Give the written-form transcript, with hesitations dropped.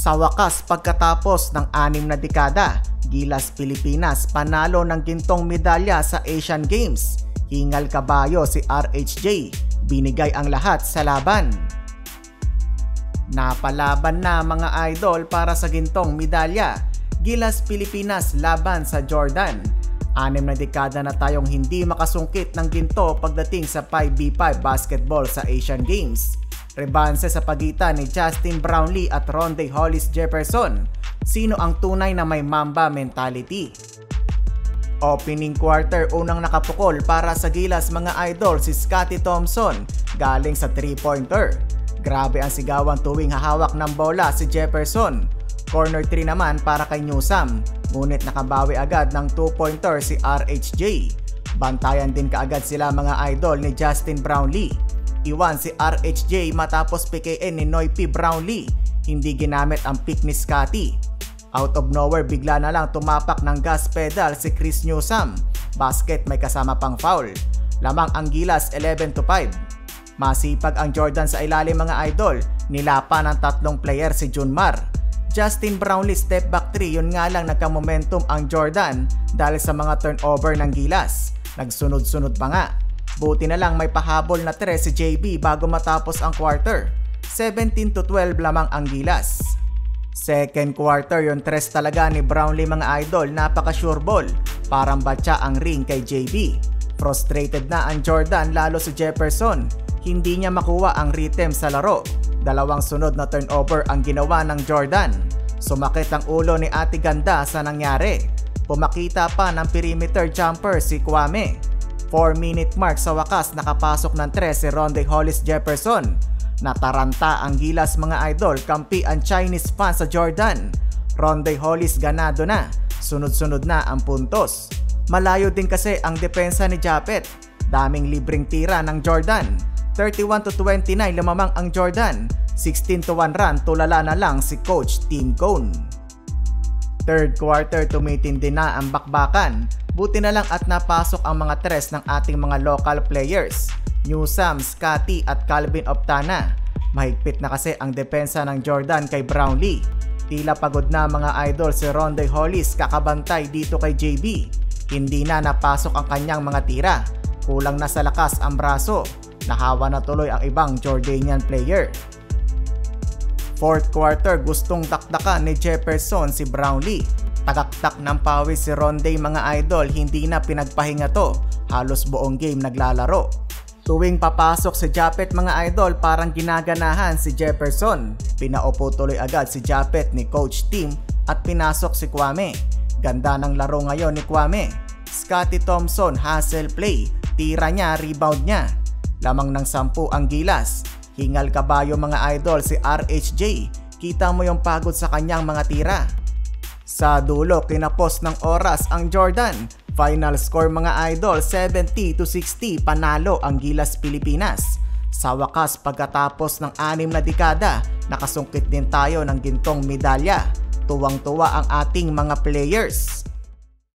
Sa wakas, pagkatapos ng 6 na dekada, Gilas Pilipinas panalo ng gintong medalya sa Asian Games. Hingal kabayo si RHJ, binigay ang lahat sa laban. Napalaban na mga idol para sa gintong medalya. Gilas Pilipinas laban sa Jordan. 6 na dekada na tayong hindi makasungkit ng ginto pagdating sa 5v5 basketball sa Asian Games. Rebanse sa pagitan ni Justin Brownlee at Rondae Hollis Jefferson. Sino ang tunay na may Mamba mentality? Opening quarter, unang nakapukol para sa Gilas mga idol si Scottie Thompson galing sa 3-pointer. Grabe ang sigawan tuwing hahawak ng bola si Jefferson. Corner 3 naman para kay Newsam, ngunit nakabawi agad ng 2-pointer si RHJ. Bantayan din kaagad sila mga idol ni Justin Brownlee. Iwan si RHJ matapos PKN ni Noy P. Brownlee. Hindi ginamit ang pick ni Scottie. Out of nowhere, bigla na lang tumapak ng gas pedal si Chris Newsam. Basket, may kasama pang foul. Lamang ang Gilas 11-5. Masipag ang Jordan sa ilalim mga idol. Nilapa ng 3 player si Junmar. Justin Brownlee step back 3, yun nga lang nagka-momentum ang Jordan dahil sa mga turnover ng Gilas. Nagsunod-sunod pa nga. Buti na lang may pahabol na 3 si JB bago matapos ang quarter. 17-12 lamang ang Gilas. Second quarter, yung 3 talaga ni Brownlee mga idol, napaka-sure ball. Parang batya ang ring kay JB. Frustrated na ang Jordan lalo si Jefferson. Hindi niya makuha ang rhythm sa laro. 2 sunod na turnover ang ginawa ng Jordan. Sumakit ang ulo ni Ate Ganda sa nangyari. Pumakita pa ng perimeter jumper si Kwame. 4-minute mark sa wakas, nakapasok ng 3 si Rondae Hollis Jefferson. Nataranta ang Gilas mga idol, kampi ang Chinese fans sa Jordan. Rondae Hollis ganado na, sunod-sunod na ang puntos. Malayo din kasi ang depensa ni Japet. Daming libreng tira ng Jordan. 31-29 lamang ang Jordan. 16-1 run, tulala na lang si Coach Tim Cone. Third quarter, tumitindi na ang bakbakan. Buti na lang at napasok ang mga 3 ng ating mga local players. Newsam, Scottie at Calvin Optana. Mahigpit na kasi ang depensa ng Jordan kay Brownlee. Tila pagod na mga idol si Rondae Hollis kakabantay dito kay JB. Hindi na napasok ang kanyang mga tira. Kulang na sa lakas ang braso. Nahawa na tuloy ang ibang Jordanian player. Fourth quarter, gustong dakdakan ni Jefferson si Brownlee. Tagaktak ng pawis si Rondae mga idol, hindi na pinagpahinga to. Halos buong game naglalaro. Tuwing papasok si Japet mga idol, parang ginaganahan si Jefferson. Pinaupo tuloy agad si Japet ni Coach Tim at pinasok si Kwame. Ganda ng laro ngayon ni Kwame. Scottie Thompson, hustle play. Tira niya, rebound niya. Lamang ng 10 ang Gilas. Hingal kabayo mga idol si RHJ. Kita mo yung pagod sa kanyang mga tira. Sa dulo, kinapos ng oras ang Jordan. Final score mga idol, 70-60, panalo ang Gilas Pilipinas. Sa wakas, pagkatapos ng 6 na dekada, nakasungkit din tayo ng gintong medalya. Tuwang-tuwa ang ating mga players.